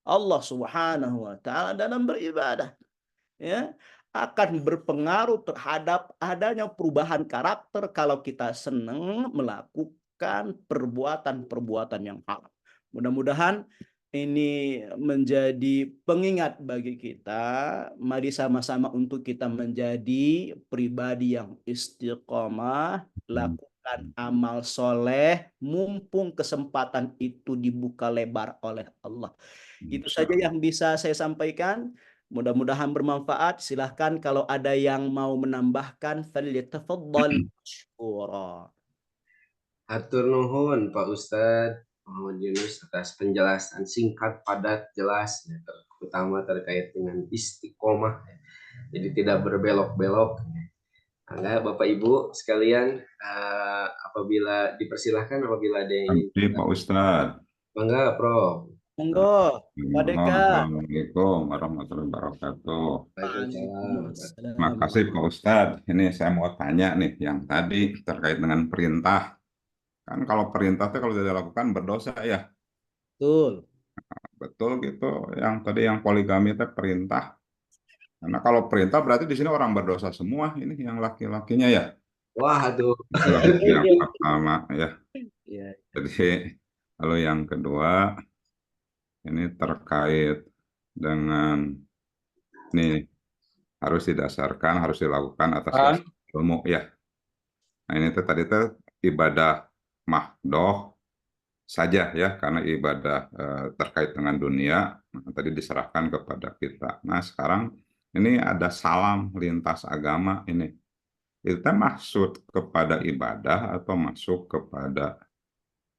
Allah Subhanahu wa taala dalam beribadah. Ya, akan berpengaruh terhadap adanya perubahan karakter kalau kita senang melakukan perbuatan-perbuatan yang haram. Mudah-mudahan ini menjadi pengingat bagi kita. Mari sama-sama untuk kita menjadi pribadi yang istiqomah, lakukan amal soleh, mumpung kesempatan itu dibuka lebar oleh Allah. Itu saja yang bisa saya sampaikan. Mudah-mudahan bermanfaat. Silahkan kalau ada yang mau menambahkan, falyatafaddal mashkura. Hatur nuhun Pak Ustadz Muhammad Yunus atas penjelasan singkat, padat, jelas, ya, terutama terkait dengan istiqomah. Ya. Jadi tidak berbelok-belok. Nah, Bapak Ibu sekalian, apabila dipersilahkan apabila ada yang ingin. Pak Ustadz. Bangga, Prof. Monggo, Pak Deka. Assalamualaikum warahmatullahi wabarakatuh. Waalaikumsalam. Terima kasih Pak Ustadz. Ini saya mau tanya nih, yang tadi terkait dengan perintah. Kan kalau perintah itu kalau tidak dilakukan berdosa ya. Betul. Betul gitu. Yang tadi yang poligami itu perintah. Karena kalau perintah berarti di sini orang berdosa semua. Ini yang laki-lakinya ya. Wah, aduh. Yang pertama ya. Jadi kalau yang kedua ini terkait dengan ini harus didasarkan, harus dilakukan atas dasar ilmu ya. Nah ini tuh tadi tuh ibadah mahdhah saja ya, karena ibadah terkait dengan dunia tadi diserahkan kepada kita. Nah sekarang ini ada salam lintas agama ini. Itu maksud kepada ibadah atau masuk kepada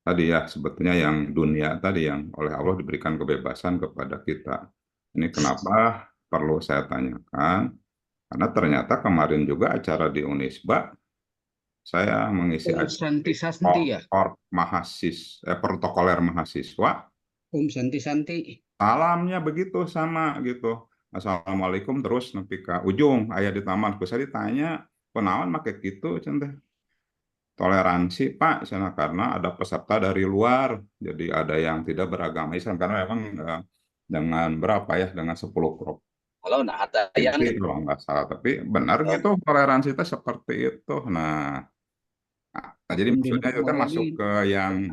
tadi ya sebetulnya yang dunia tadi yang oleh Allah diberikan kebebasan kepada kita. Ini kenapa perlu saya tanyakan? Karena ternyata kemarin juga acara di Unisba saya mengisi acara protokoler mahasiswa. Santi. Salamnya begitu sama gitu. Assalamualaikum terus nepi ka ujung aya di taman. Saya ditanya, "Kenaon make kitu?" Cenah. Toleransi Pak, karena ada peserta dari luar, jadi ada yang tidak beragama Islam karena memang dengan berapa ya? Dengan 10 Kalau nah ada yang provinsi kalau nggak salah. Tapi benar gitu toleransi itu seperti itu. Nah, jadi maksudnya itu kan masuk ke yang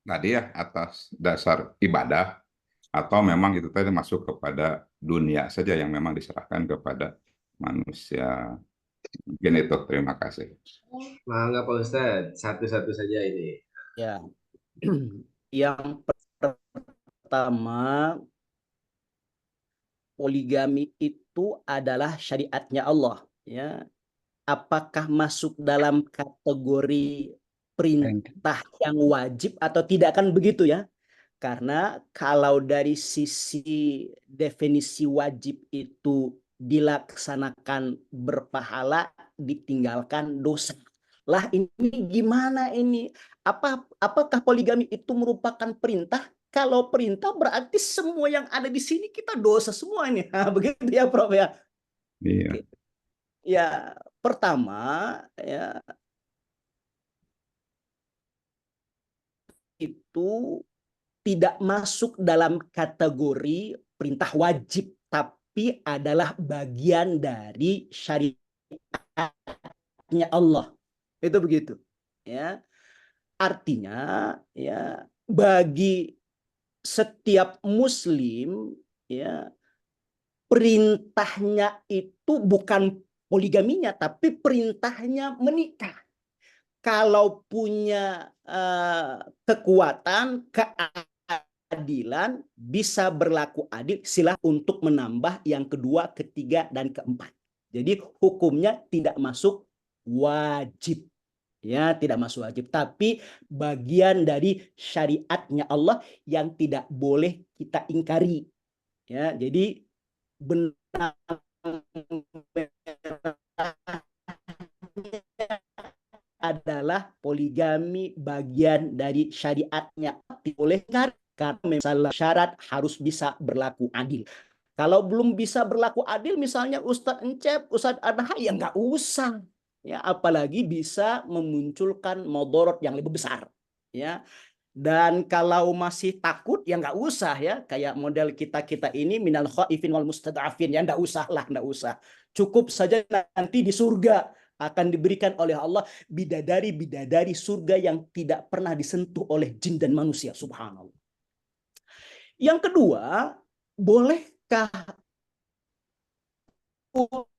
tadi ya atas dasar ibadah atau memang itu tadi masuk kepada dunia saja yang memang diserahkan kepada manusia. Mungkin itu. Terima kasih. Mangga Pak Ustadz, satu-satu saja ini. Ya. Yang pertama, poligami itu adalah syariatnya Allah, ya. Apakah masuk dalam kategori perintah yang wajib atau tidak, kan begitu ya? Karena kalau dari sisi definisi wajib itu dilaksanakan berpahala, ditinggalkan dosa. Lah ini gimana ini? Apakah poligami itu merupakan perintah? Kalau perintah berarti semua yang ada di sini kita dosa semua ini. Nah, begitu ya, Prof ya. Iya. Ya, pertama ya itu tidak masuk dalam kategori perintah wajib, tapi adalah bagian dari syariatnya Allah. Itu begitu. Ya. Artinya ya bagi setiap muslim ya perintahnya itu bukan poligaminya, tapi perintahnya menikah. Kalau punya kekuatan, keadilan, bisa berlaku adil, silah untuk menambah yang kedua, ketiga, dan keempat. Jadi hukumnya tidak masuk wajib. Ya, tidak masuk wajib, tapi bagian dari syariatnya Allah yang tidak boleh kita ingkari. Ya, jadi benar adalah poligami bagian dari syariatnya, boleh karena misalnya syarat harus bisa berlaku adil. Kalau belum bisa berlaku adil, misalnya Ustadz Encep, Ustadz Adha, ya nggak usah. Ya, apalagi bisa memunculkan mudarat yang lebih besar. Ya, dan kalau masih takut ya nggak usah ya, kayak model kita ini minal khaifin wal mustad'afin, ya nggak usah lah, nggak usah. Cukup saja nanti di surga akan diberikan oleh Allah bidadari-bidadari surga yang tidak pernah disentuh oleh jin dan manusia. Subhanallah. Yang kedua, bolehkah untuk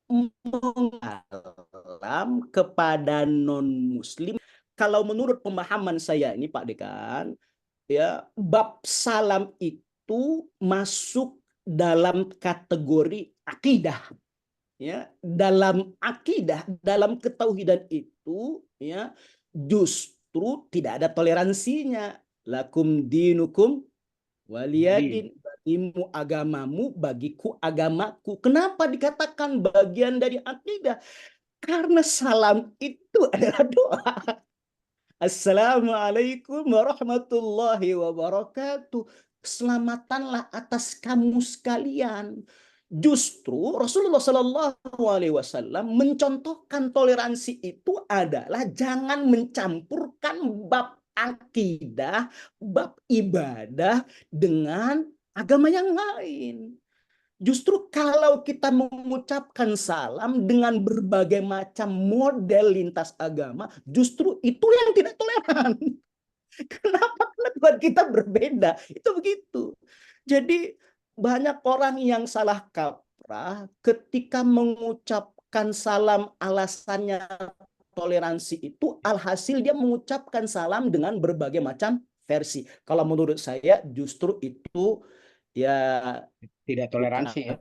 mengalam kepada non-muslim? Kalau menurut pemahaman saya ini Pak Dekan, ya bab salam itu masuk dalam kategori akidah. Ya, dalam akidah, dalam ketauhidan itu ya justru tidak ada toleransinya. Lakum dinukum waliyadin, bagimu agamamu, bagiku agamaku. Kenapa dikatakan bagian dari akidah? Karena salam itu adalah doa. Assalamualaikum warahmatullahi wabarakatuh. Selamatkanlah atas kamu sekalian. Justru Rasulullah Shallallahu Alaihi Wasallam mencontohkan toleransi itu adalah jangan mencampurkan bab akidah, bab ibadah dengan agama yang lain. Justru kalau kita mengucapkan salam dengan berbagai macam model lintas agama, justru itu yang tidak toleran. Kenapa? Karena Tuhan kita berbeda. Itu begitu. Jadi banyak orang yang salah kaprah ketika mengucapkan salam alasannya toleransi itu, alhasil dia mengucapkan salam dengan berbagai macam versi. Kalau menurut saya justru itu ya tidak toleransi ya.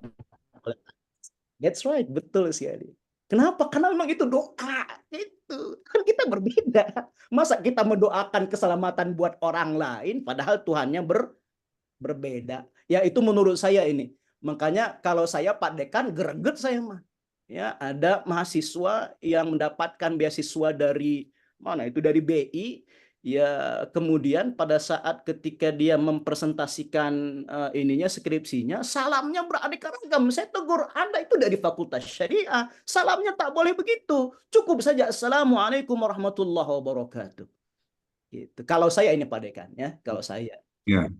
That's right, betul sekali. Kenapa? Karena memang itu doa. Itu kan kita berbeda. Masa kita mendoakan keselamatan buat orang lain padahal Tuhannya berbeda. Ya itu menurut saya ini. Makanya kalau saya Pak Dekan greget saya mah. Ya, ada mahasiswa yang mendapatkan beasiswa dari mana itu, dari BI. Ya, kemudian pada saat ketika dia mempresentasikan skripsinya, salamnya beraneka ragam. Saya tegur, Anda itu dari Fakultas Syariah, salamnya tak boleh begitu. Cukup saja Assalamualaikum warahmatullahi wabarakatuh. Gitu. Kalau saya ini Pak Dekan ya, kalau saya. Ya,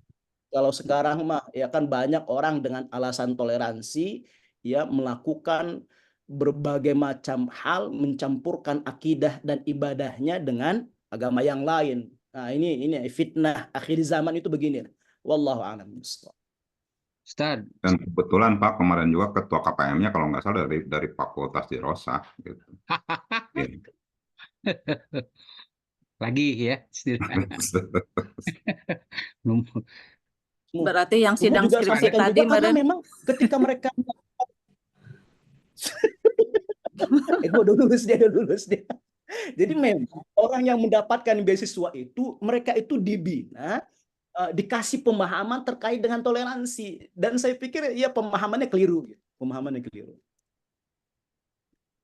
Kalau sekarang mah ya kan banyak orang dengan alasan toleransi ya melakukan berbagai macam hal, mencampurkan akidah dan ibadahnya dengan agama yang lain. Nah, ini fitnah akhir zaman itu begini. Wallahu a'lam bishawab. Ustaz, dan kebetulan Pak kemarin juga ketua KPM-nya kalau nggak salah dari Fakultas di Rosa gitu. Iya. lagi ya. Berarti yang Ibu sidang juga skripsi sampaikan tadi juga karena meren. memang ketika mereka gue udah lulus dia. Jadi memang orang yang mendapatkan beasiswa itu mereka itu dibina dikasih pemahaman terkait dengan toleransi dan saya pikir ya pemahamannya keliru gitu. Pemahamannya keliru.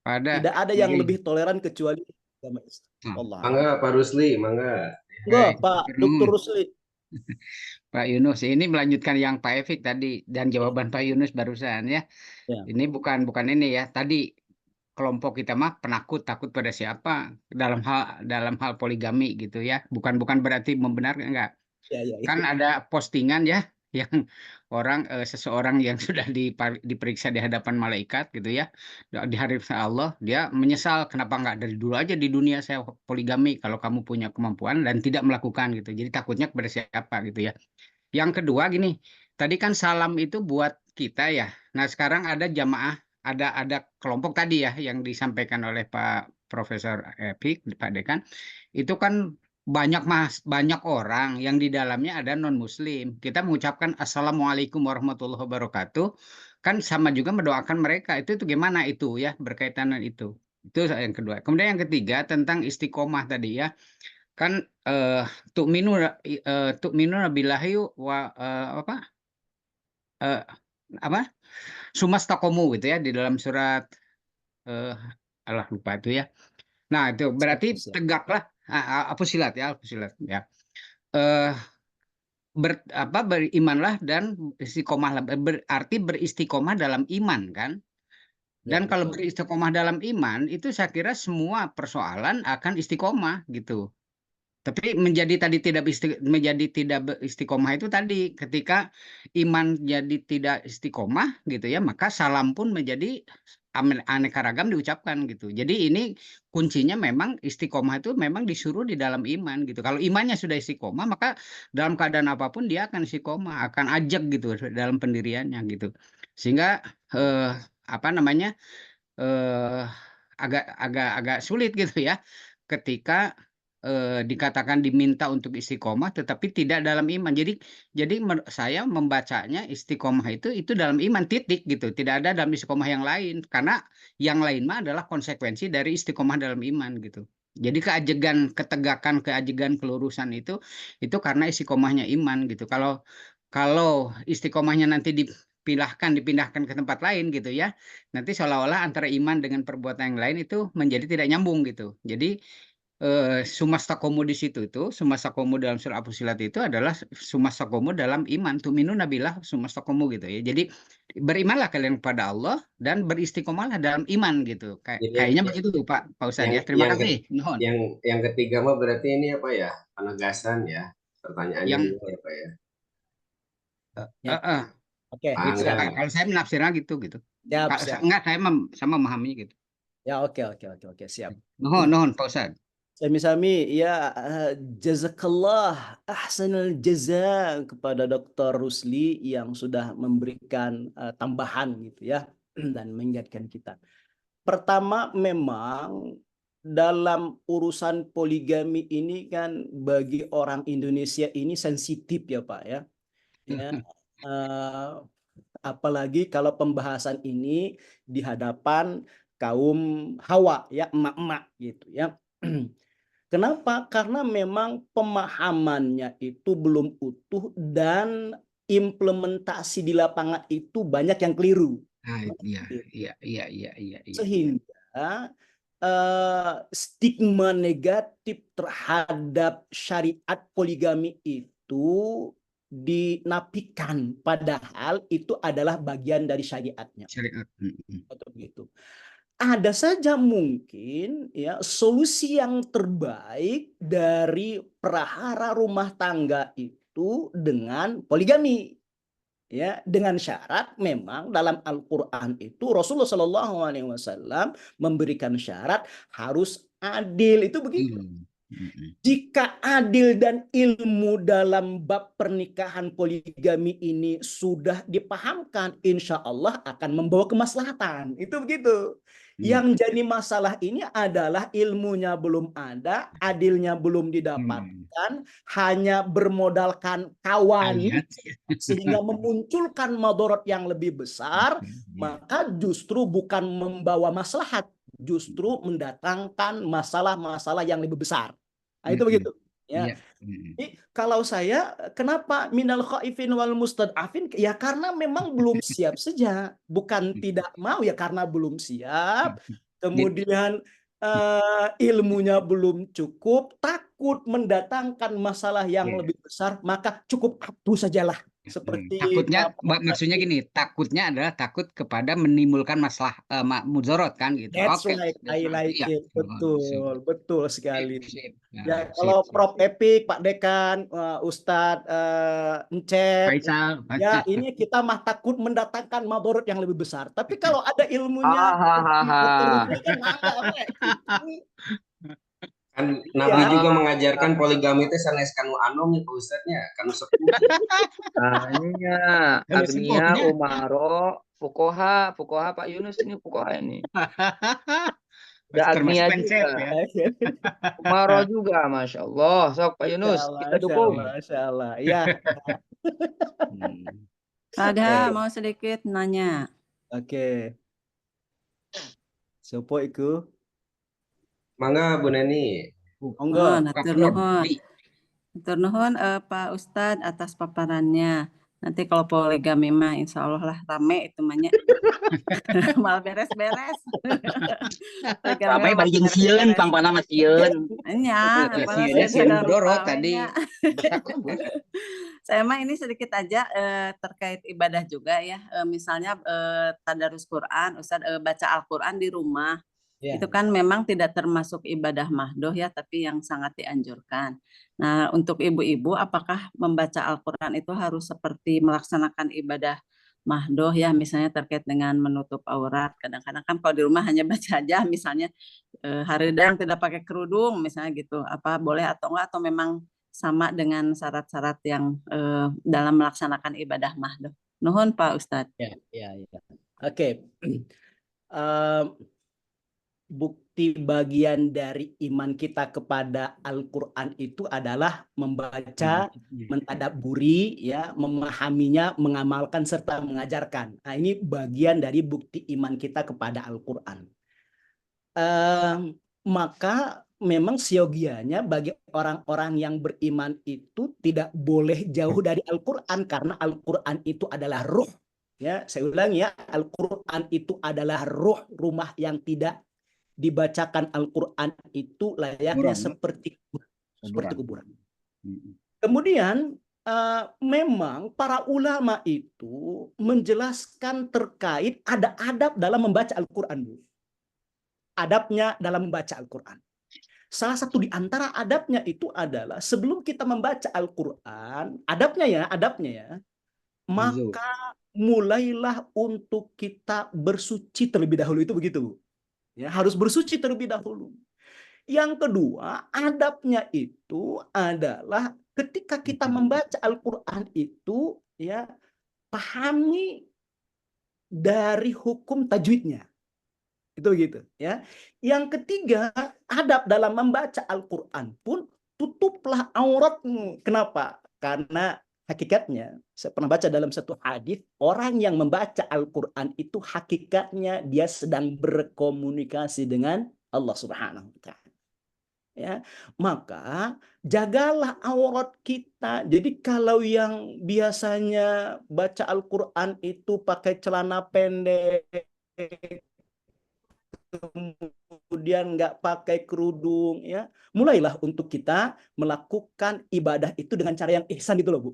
Pada Tidak ada yang lebih toleran kecuali agama Islam. Allah. Mangga Pak Rusli, mangga. Enggak, Pak Dr. Rusli. Pak Yunus ini melanjutkan yang Pak Efik tadi dan jawaban Pak Yunus barusan ya. Ya. Ini bukan ini ya. Tadi kelompok kita mah penakut, takut pada siapa dalam hal poligami gitu ya. Bukan berarti membenarkan enggak. Ya. Kan ada postingan ya yang seseorang yang sudah diperiksa di hadapan malaikat gitu ya di hari Allah, dia menyesal kenapa nggak dari dulu aja di dunia saya poligami kalau kamu punya kemampuan dan tidak melakukan gitu, jadi takutnya kepada siapa gitu ya. Yang kedua gini, tadi kan salam itu buat kita ya, nah sekarang ada jamaah, ada kelompok tadi ya yang disampaikan oleh Pak Profesor Epik, Pak Dekan, itu kan banyak orang yang di dalamnya ada non muslim. Kita mengucapkan assalamualaikum warahmatullahi wabarakatuh kan sama juga mendoakan mereka. Itu gimana itu ya berkaitan dengan itu yang kedua. Kemudian yang ketiga tentang istiqomah tadi ya, kan tu'minu billahi wa apa sumastakomu gitu ya di dalam surat Allah lupa itu ya. Nah itu berarti tegaklah Fussilat ya, berimanlah dan istiqomah, berarti beristiqomah dalam iman kan. Dan kalau beristiqomah dalam iman itu saya kira semua persoalan akan istiqomah gitu. Tapi menjadi tidak istiqomah itu tadi ketika iman jadi tidak istiqomah gitu ya, maka salam pun menjadi aneka ragam diucapkan gitu. Jadi ini kuncinya memang istiqomah itu memang disuruh di dalam iman gitu. Kalau imannya sudah istiqomah maka dalam keadaan apapun dia akan istiqomah, akan ajak gitu dalam pendiriannya gitu. Sehingga agak sulit gitu ya ketika dikatakan diminta untuk istiqomah tetapi tidak dalam iman. Jadi saya membacanya istiqomah itu dalam iman titik gitu. Tidak ada dalam istiqomah yang lain karena yang lain mah adalah konsekuensi dari istiqomah dalam iman gitu. Jadi ketegakan, keajegan, kelurusan itu karena istiqomahnya iman gitu. Kalau istiqomahnya nanti dipindahkan ke tempat lain gitu ya, nanti seolah-olah antara iman dengan perbuatan yang lain itu menjadi tidak nyambung gitu. Jadi sumastakomu di situ itu, sumastakomu dalam surah Fussilat itu adalah sumastakomu dalam iman, tu'minu nabilah sumastakomu gitu ya. Jadi berimanlah kalian kepada Allah dan beristiqomahlah dalam iman gitu. Kayaknya begitu tuh Pak Ustadz ya. Terima kasih. Yang ketiga mah berarti ini apa ya? Penegasan ya. Pertanyaannya juga ya Pak ya. Oke. Kalau saya menafsirnya gitu. Enggak, saya sama memahaminya gitu. Ya, oke, siap. Nuhun Pak Ustadz. Sami-sami ya, jazakallah ahsanul jaza kepada Dr. Rusli yang sudah memberikan tambahan gitu ya dan mengingatkan kita. Pertama, memang dalam urusan poligami ini kan bagi orang Indonesia ini sensitif ya Pak ya. Apalagi kalau pembahasan ini di hadapan kaum hawa ya, emak-emak gitu ya. Kenapa? Karena memang pemahamannya itu belum utuh dan implementasi di lapangan itu banyak yang keliru. Iya. Sehingga stigma negatif terhadap syariat poligami itu dinafikan, padahal itu adalah bagian dari syariatnya. Syariat. Atau begitu. Ada saja mungkin ya solusi yang terbaik dari prahara rumah tangga itu itu dengan poligami. Ya, dengan syarat memang dalam Al-Qur'an itu Rasulullah Shallallahu alaihi wasallam memberikan syarat harus adil, itu begitu. Jika adil dan ilmu dalam bab pernikahan poligami ini sudah dipahamkan, insya Allah akan membawa kemaslahatan. Itu begitu. Yang jadi masalah ini adalah ilmunya belum ada, adilnya belum didapatkan, hanya bermodalkan kawan, sehingga memunculkan madorot yang lebih besar, maka justru bukan membawa maslahat, justru mendatangkan masalah-masalah yang lebih besar. Nah, itu begitu. Ya. Jadi, kalau saya, kenapa minal khaifin wal mustad'afin? Ya karena memang belum siap saja. Bukan tidak mau, ya karena belum siap. Kemudian ilmunya belum cukup, takut mendatangkan masalah yang lebih besar, maka cukup atuh sajalah. Seperti takutnya, maksudnya gini, takutnya adalah takut kepada menimbulkan masalah mudorot kan gitu. That's right, I like it. Betul, betul sekali. Ya, kalau Prof Epik, Pak Dekan, Ustadz Encep, ya ini kita mah takut mendatangkan madorot yang lebih besar. Tapi kalau ada ilmunya, kan Nabi juga mengajarkan poligami itu sanes kanu anom ya Pak Ustadznya, kanu sepuh. Hanya Agnia, Umaro, Fukoha Pak Yunus ini Fukoha ini. Ada Agnia juga, ya. Umaro juga, Masya Allah. Sok Pak Yunus, kita dukung. Masya Allah, ya. Ada mau sedikit nanya. Oke. Sopo iku? Mangga Bu Neni. Natur nuhun. Natur nuhun Pak Ustadz atas paparannya. Nanti kalau poligami mah insya Allah lah rame itu mahnya. Mal beres-beres. Rame bagi sieun, pangpana mah sieun. Nya, sieun mudorot tadi. Saya mah ini sedikit aja terkait ibadah juga ya. Misalnya tadarus Quran, Ustadz baca Al-Quran di rumah. Itu kan memang tidak termasuk ibadah mahdoh ya, tapi yang sangat dianjurkan. Nah, untuk ibu-ibu, apakah membaca Al-Quran itu harus seperti melaksanakan ibadah mahdoh ya, misalnya terkait dengan menutup aurat. Kadang-kadang kan kalau di rumah hanya baca aja, misalnya hareudang tidak pakai kerudung, misalnya gitu. Apa boleh atau enggak, atau memang sama dengan syarat-syarat yang dalam melaksanakan ibadah mahdoh. Nuhun Pak Ustadz. Ya. Oke. Bukti bagian dari iman kita kepada Al-Quran itu adalah membaca, mentadabburi, ya, memahaminya, mengamalkan serta mengajarkan. Nah, ini bagian dari bukti iman kita kepada Al-Quran. Maka memang siogianya bagi orang-orang yang beriman itu tidak boleh jauh dari Al-Quran, karena Al-Quran itu adalah ruh. Ya, saya ulangi ya, Al-Quran itu adalah ruh, rumah yang tidak dibacakan Al-Quran itu layaknya seperti kuburan. Kemudian memang para ulama itu menjelaskan terkait ada adab dalam membaca Al-Quran. Adabnya dalam membaca Al-Quran. Salah satu di antara adabnya itu adalah sebelum kita membaca Al-Quran, adabnya ya, maka mulailah untuk kita bersuci terlebih dahulu, itu begitu, Bu. Ya, harus bersuci terlebih dahulu. Yang kedua, adabnya itu adalah ketika kita membaca Al-Quran itu, ya, pahami dari hukum tajwidnya. Itu gitu, ya. Yang ketiga, adab dalam membaca Al-Quran pun tutuplah auratmu. Kenapa? Karena hakikatnya, saya pernah baca dalam satu hadis, orang yang membaca Al-Quran itu hakikatnya dia sedang berkomunikasi dengan Allah Subhanahu wa Ta'ala. Ya, maka jagalah aurat kita. Jadi kalau yang biasanya baca Al-Quran itu pakai celana pendek, kemudian nggak pakai kerudung, ya, mulailah untuk kita melakukan ibadah itu dengan cara yang ihsan gitu loh, Bu.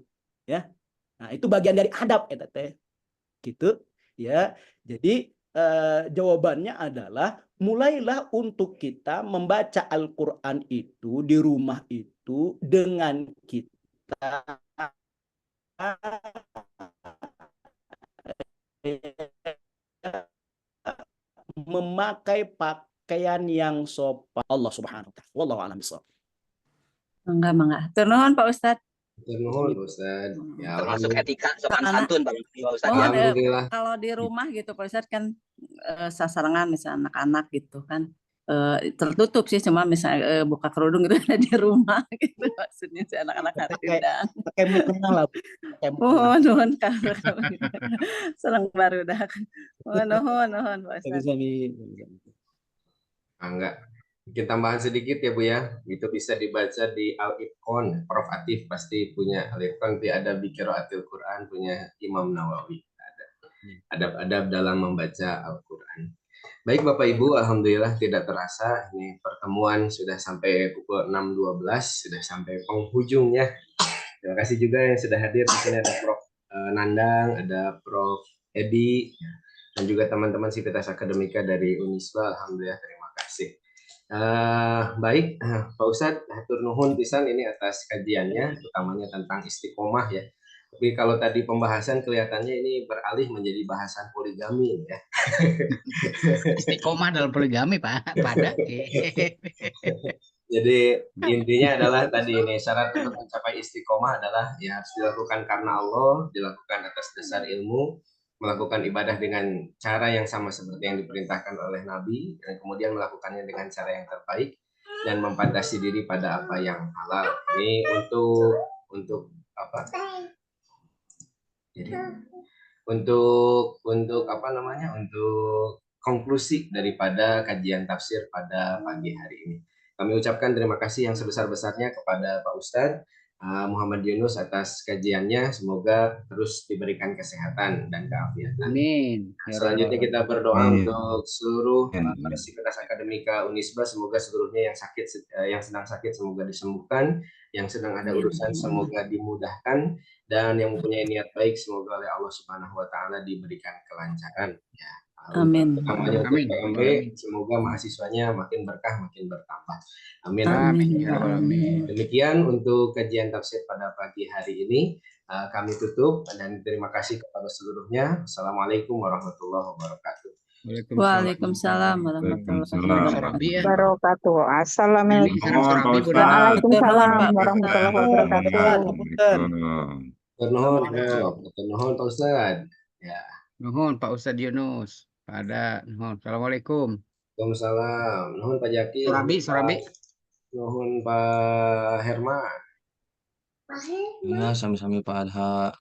Ya, nah itu bagian dari adab, ya teh, gitu, ya. Jadi jawabannya adalah mulailah untuk kita membaca Al-Quran itu di rumah itu dengan kita memakai pakaian yang sopan Allah Subhanahu wa taala. Wallahu a'lam bishawab. Enggak. Turun Pak Ustadz. Nuhun Ustaz. Ya, Termasuk alhamdulillah. etika sopan Karena santun Pak Ustadz ya. mohon Alhamdulillah. kalau di rumah gitu Pak Ustadz kan sasarangan misalnya anak-anak gitu kan tertutup sih, cuma misalnya buka kerudung gitu ada di rumah gitu maksudnya si anak-anak haridan. Pakai mukena lah. Nuhun kalau gitu. Serang baru dah. Nuhun Pak Ustadz. Enggak. Bikin tambahan sedikit ya Bu ya. Itu bisa dibaca di Al-Itqan. Prof Atif pasti punya Al-Itqan. Ada Biqiraatil Quran, punya Imam Nawawi. Ada adab-adab dalam membaca Al-Quran. Baik Bapak Ibu, alhamdulillah tidak terasa ini pertemuan sudah sampai pukul 6.12, sudah sampai penghujungnya. Terima kasih juga yang sudah hadir di sini, ada Prof Nandang, ada Prof Edi, dan juga teman-teman Sivitas Akademika dari Unisba. Alhamdulillah, terima kasih. Baik, Pak Ustadz, hatur nuhun pisan ini atas kajiannya, utamanya tentang istiqomah ya. Tapi kalau tadi pembahasan kelihatannya ini beralih menjadi bahasan poligami ya. Istiqomah dalam poligami Pak, pada. Jadi intinya adalah tadi ini syarat untuk mencapai istiqomah adalah ya harus dilakukan karena Allah, dilakukan atas dasar ilmu, melakukan ibadah dengan cara yang sama seperti yang diperintahkan oleh Nabi, dan kemudian melakukannya dengan cara yang terbaik dan membatasi diri pada apa yang halal. Ini untuk apa? Jadi untuk apa namanya? Untuk konklusi daripada kajian tafsir pada pagi hari ini. Kami ucapkan terima kasih yang sebesar-besarnya kepada Pak Ustadz Muhammad Yunus atas kajiannya, semoga terus diberikan kesehatan dan keafiatan. Amin. Selanjutnya kita berdoa untuk seluruh para Sivitas Akademika Unisba, semoga seluruhnya yang sedang sakit semoga disembuhkan, yang sedang ada urusan semoga dimudahkan, dan yang mempunyai niat baik semoga oleh Allah Subhanahu wa taala diberikan kelancaran ya. Amin. Namanya untuk PMB, semoga mahasiswanya makin berkah, makin bertambah. Amin. Amin. Demikian untuk kajian tafsir pada pagi hari ini. Kami tutup dan terima kasih kepada seluruhnya. Assalamualaikum warahmatullahi wabarakatuh. Waalaikumsalam warahmatullahi wabarakatuh. Assalamualaikum. Waalaikumsalam warahmatullahi wabarakatuh. Nuhun Pak Ustadz. Ya. Nuhun Pak Ustadz Yunus. Pada nuhun. Assalamualaikum. Waalaikumsalam. Nuhun Pak Jaki. Surabi. Nuhun Pak Herman. Ya, sami-sami Pak Adha.